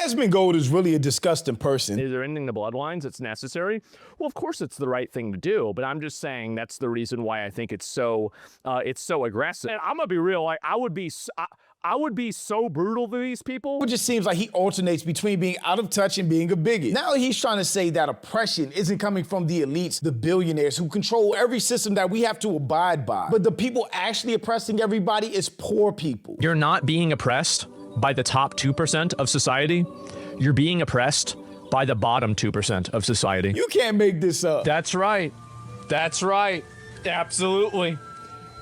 Asmongold is really a disgusting person. Is there ending the bloodlines that's necessary? Well, of course it's the right thing to do, but I'm just saying that's the reason why I think it's so aggressive. And I'm gonna be real, like I would be so brutal to these people. It just seems like he alternates between being out of touch and being a bigot. Now he's trying to say that oppression isn't coming from the elites, the billionaires who control every system that we have to abide by. But the people actually oppressing everybody is poor people. You're not being oppressed by the top 2% of society. You're being oppressed by the bottom 2% of society. You can't make this up. That's right. That's right. Absolutely.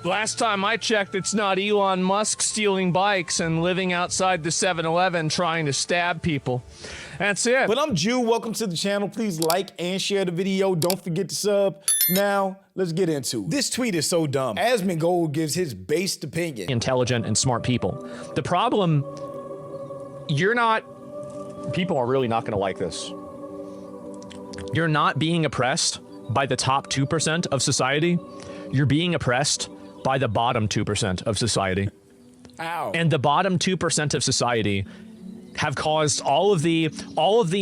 Last time I checked, it's not Elon Musk stealing bikes and living outside the 7-Eleven trying to stab people. That's it. But I'm Jew. Welcome to the channel. Please like and share the video. Don't forget to sub. Now, let's get into it. This tweet is so dumb. Asmongold gives his based opinion. Intelligent and smart people. The problem, people are really not going to like this. You're not being oppressed by the top 2% of society. You're being oppressed by the bottom 2% of society. Ow. And the bottom 2% of society have caused all of the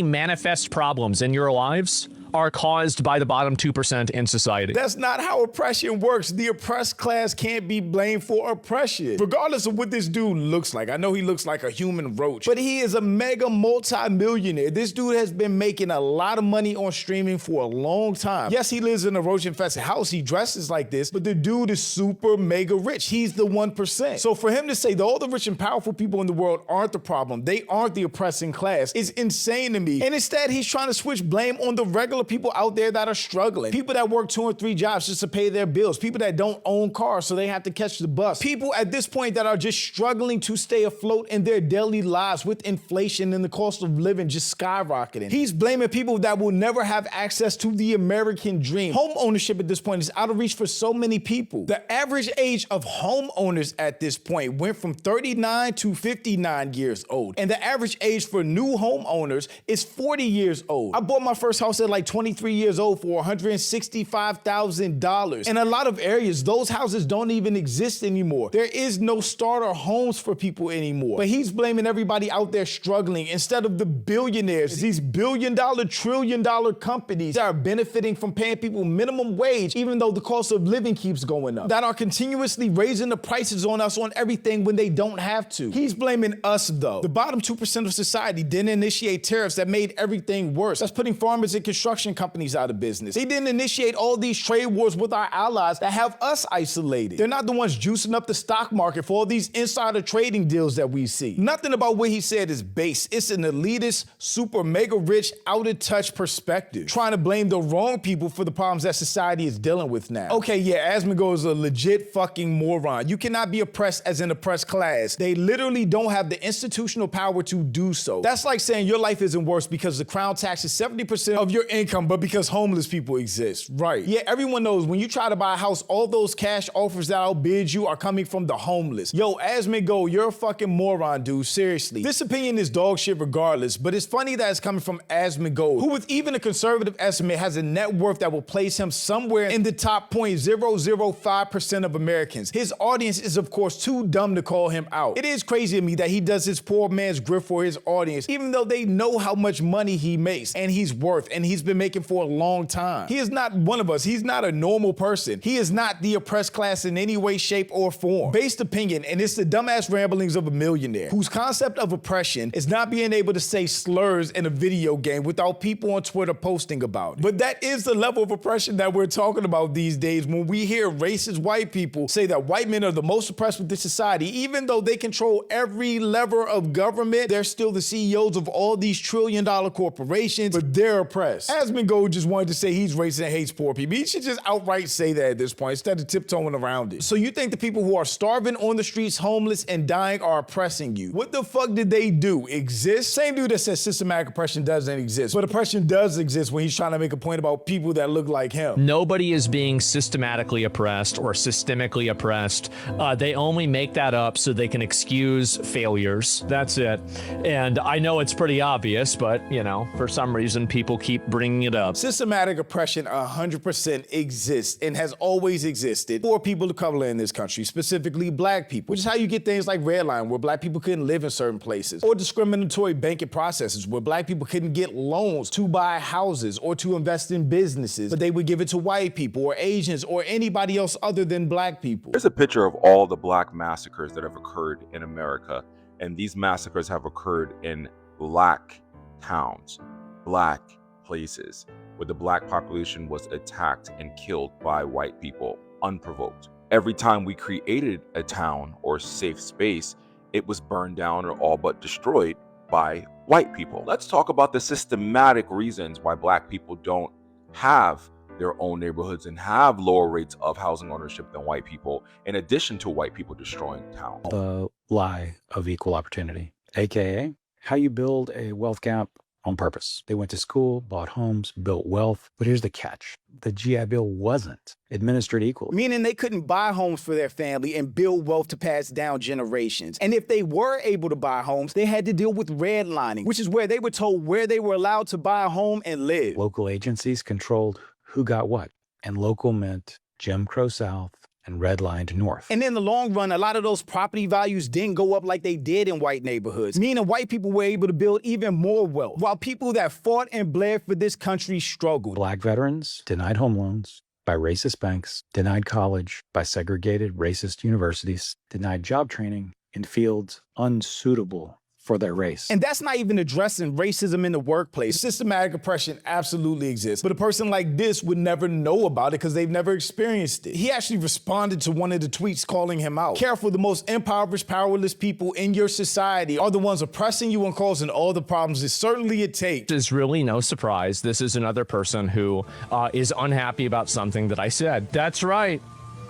manifest problems in your lives are caused by the bottom 2% in society. That's not how oppression works. The oppressed class can't be blamed for oppression. Regardless of what this dude looks like, I know he looks like a human roach, but he is a mega multi-millionaire. This dude has been making a lot of money on streaming for a long time. Yes, he lives in a roach-infested house, he dresses like this, but the dude is super mega rich. He's the 1%. So for him to say that all the rich and powerful people in the world aren't the problem, they aren't the oppressing class, is insane to me. And instead, he's trying to switch blame on the regular people out there that are struggling. People that work 2 or 3 jobs just to pay their bills. People that don't own cars so they have to catch the bus. People at this point that are just struggling to stay afloat in their daily lives with inflation and the cost of living just skyrocketing. He's blaming people that will never have access to the American dream. Home ownership at this point is out of reach for so many people. The average age of homeowners at this point went from 39 to 59 years old. And the average age for new homeowners is 40 years old. I bought my first house at like 23 years old for $165,000. In a lot of areas, those houses don't even exist anymore. There is no starter homes for people anymore. But he's blaming everybody out there struggling instead of the billionaires, these billion-dollar, trillion-dollar companies that are benefiting from paying people minimum wage, even though the cost of living keeps going up, that are continuously raising the prices on us on everything when they don't have to. He's blaming us, though. The bottom 2% of society didn't initiate tariffs that made everything worse. That's putting farmers and construction companies out of business. They didn't initiate all these trade wars with our allies that have us isolated. They're not the ones juicing up the stock market for all these insider trading deals that we see. Nothing about what he said is base. It's an elitist, super mega rich, out of touch perspective, trying to blame the wrong people for the problems that society is dealing with now. Okay, yeah, Asmongold is a legit fucking moron. You cannot be oppressed as an oppressed class. They literally don't have the institutional power to do so. That's like saying your life isn't worse because the crown taxes 70% of your income, but because homeless people exist. Right. Yeah, everyone knows when you try to buy a house, all those cash offers that outbid you are coming from the homeless. Yo, Asmongold, you're a fucking moron, dude. Seriously. This opinion is dog shit regardless, but it's funny that it's coming from Asmongold, who with even a conservative estimate has a net worth that will place him somewhere in the top 0.005% of Americans. His audience is, of course, too dumb to call him out. It is crazy to me that he does his poor man's grift for his audience, even though they know how much money he makes and he's worth and he's been making for a long time. He is not one of us. He's not a normal person. He is not the oppressed class in any way, shape, or form. Based opinion, and it's the dumbass ramblings of a millionaire whose concept of oppression is not being able to say slurs in a video game without people on Twitter posting about it. But that is the level of oppression that we're talking about these days when we hear racist white people say that white men are the most oppressed within society. Even though they control every lever of government, they're still the CEOs of all these trillion-dollar corporations, but they're oppressed. Asmongold just wanted to say he's racist and hates poor people. He should just outright say that at this point instead of tiptoeing around it. So you think the people who are starving on the streets, homeless, and dying are oppressing you? What the fuck did they do? Exist? Same dude that says systematic oppression doesn't exist, but oppression does exist when he's trying to make a point about people that look like him. Nobody is being systematically oppressed or systemically oppressed. They only make that up so they can excuse failures. That's it. And I know it's pretty obvious, but you know, for some reason people keep bringing bringing it up. Systematic oppression 100% exists and has always existed for people of color in this country, specifically black people, which is how you get things like redlining, where black people couldn't live in certain places, or discriminatory banking processes, where black people couldn't get loans to buy houses or to invest in businesses, but they would give it to white people or Asians or anybody else other than black people. There's a picture of all the black massacres that have occurred in America, and these massacres have occurred in black towns, black places, where the black population was attacked and killed by white people unprovoked. Every time we created a town or safe space, it was burned down or all but destroyed by white people. Let's talk about the systematic reasons why black people don't have their own neighborhoods and have lower rates of housing ownership than white people, in addition to white people destroying towns. The lie of equal opportunity, aka how you build a wealth gap on purpose. They went to school, bought homes, built wealth, but here's the catch. The GI Bill wasn't administered equally. Meaning they couldn't buy homes for their family and build wealth to pass down generations. And if they were able to buy homes, they had to deal with redlining, which is where they were told where they were allowed to buy a home and live. Local agencies controlled who got what, and local meant Jim Crow South and redlined North. And in the long run, a lot of those property values didn't go up like they did in white neighborhoods, meaning white people were able to build even more wealth, while people that fought and bled for this country struggled. Black veterans denied home loans by racist banks, denied college by segregated racist universities, denied job training in fields unsuitable for their race. And that's not even addressing racism in the workplace. Systematic oppression absolutely exists, but a person like this would never know about it because they've never experienced it. He actually responded to one of the tweets calling him out. Careful, the most impoverished, powerless people in your society are the ones oppressing you and causing all the problems that certainly it takes. It's really no surprise. This is another person who is unhappy about something that I said. That's right.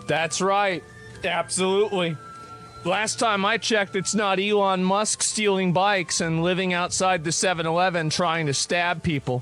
That's right. Absolutely. Last time I checked, it's not Elon Musk stealing bikes and living outside the 7-Eleven trying to stab people.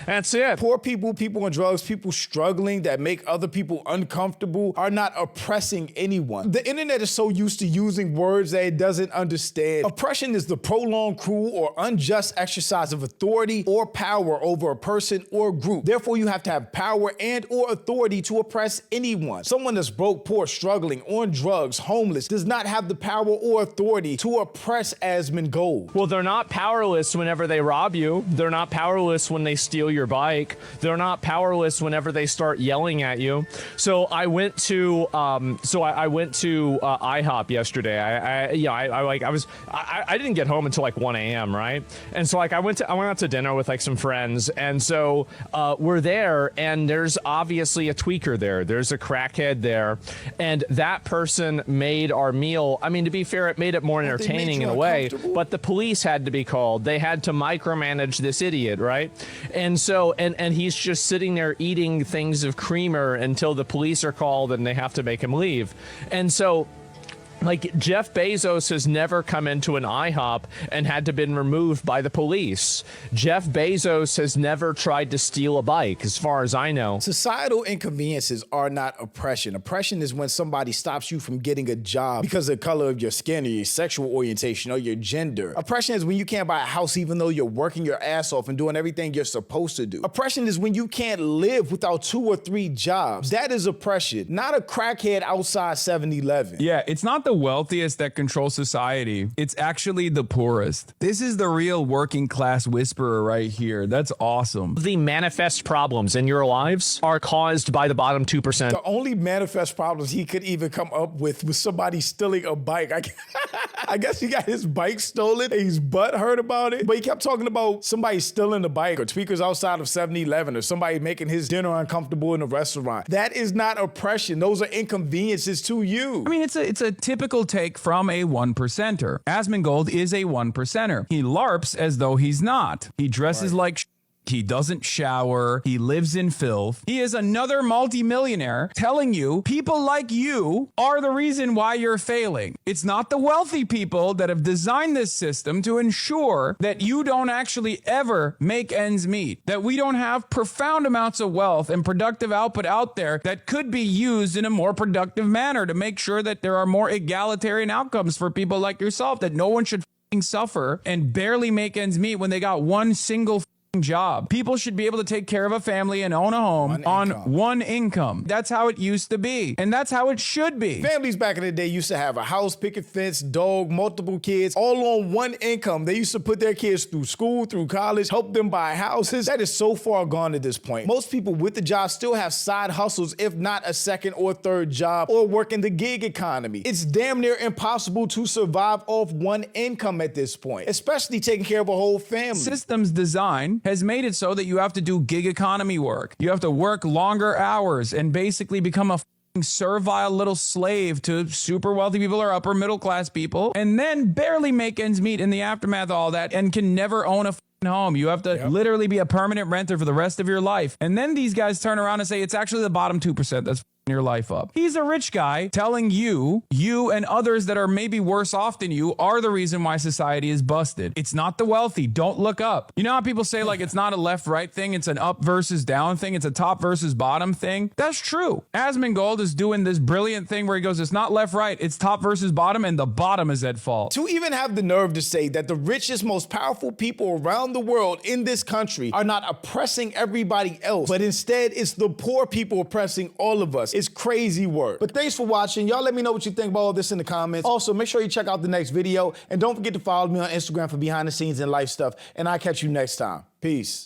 That's it. Poor people, people on drugs, people struggling that make other people uncomfortable are not oppressing anyone. The internet is so used to using words that it doesn't understand. Oppression is the prolonged, cruel, or unjust exercise of authority or power over a person or group. Therefore, you have to have power and or authority to oppress anyone. Someone that's broke, poor, struggling, on drugs, homeless, does not have the power or authority to oppress Asmongold. Well, they're not powerless whenever they rob you. They're not powerless when they steal your bike. They're not powerless whenever they start yelling at you. So I went to IHOP yesterday. I didn't get home until like 1 a.m. right? And so like I went out to dinner with like some friends, and so we're there, and there's obviously a tweaker there. There's a crackhead there, and that person made our meal. I mean, to be fair, it made it more entertaining in a way, but the police had to be called. They had to micromanage this idiot, right? And so, and he's just sitting there eating things of creamer until the police are called and they have to make him leave. And so, like, Jeff Bezos has never come into an IHOP and had to been removed by the police. Jeff Bezos has never tried to steal a bike, as far as I know. Societal inconveniences are not oppression. Oppression is when somebody stops you from getting a job because of the color of your skin or your sexual orientation or your gender. Oppression is when you can't buy a house even though you're working your ass off and doing everything you're supposed to do. Oppression is when you can't live without 2 or 3 jobs. That is oppression, not a crackhead outside 7-Eleven. Yeah, it's not the wealthiest that control society. It's actually the poorest. This is the real working class whisperer right here. That's awesome. The manifest problems in your lives are caused by the bottom 2%. The only manifest problems he could even come up with was somebody stealing a bike. I guess he got his bike stolen and he's butthurt about it. But he kept talking about somebody stealing the bike or tweakers outside of 7-Eleven or somebody making his dinner uncomfortable in a restaurant. That is not oppression. Those are inconveniences to you. I mean, it's a typical take from a 1%er. Asmongold is a 1%er. He LARPs as though he's not. He dresses like he doesn't shower. He lives in filth. He is another multimillionaire telling you people like you are the reason why you're failing. It's not the wealthy people that have designed this system to ensure that you don't actually ever make ends meet, that we don't have profound amounts of wealth and productive output out there that could be used in a more productive manner to make sure that there are more egalitarian outcomes for people like yourself, that no one should suffer and barely make ends meet when they got one single job. People should be able to take care of a family and own a home on one income. That's how it used to be. And that's how it should be. Families back in the day used to have a house, picket fence, dog, multiple kids, all on one income. They used to put their kids through school, through college, help them buy houses. That is so far gone at this point. Most people with the job still have side hustles, if not a second or third job, or work in the gig economy. It's damn near impossible to survive off one income at this point, especially taking care of a whole family. Systems design has made it so that you have to do gig economy work. You have to work longer hours and basically become a servile little slave to super wealthy people or upper middle class people, and then barely make ends meet in the aftermath of all that and can never own a home. You have to literally be a permanent renter for the rest of your life. And then these guys turn around and say it's actually the bottom 2% that's your life up. He's a rich guy telling you and others that are maybe worse off than you are the reason why society is busted. It's not the wealthy. Don't look up. You know how people say like it's not a left-right thing, it's an up versus down thing, it's a top versus bottom thing? That's true. Asmongold is doing this brilliant thing where he goes, it's not left-right, it's top versus bottom, and the bottom is at fault. To even have the nerve to say that the richest, most powerful people around the world in this country are not oppressing everybody else, but instead it's the poor people oppressing all of us. It's crazy work. But thanks for watching. Y'all let me know what you think about all this in the comments. Also, make sure you check out the next video, and don't forget to follow me on Instagram for behind the scenes and life stuff, and I'll catch you next time. Peace.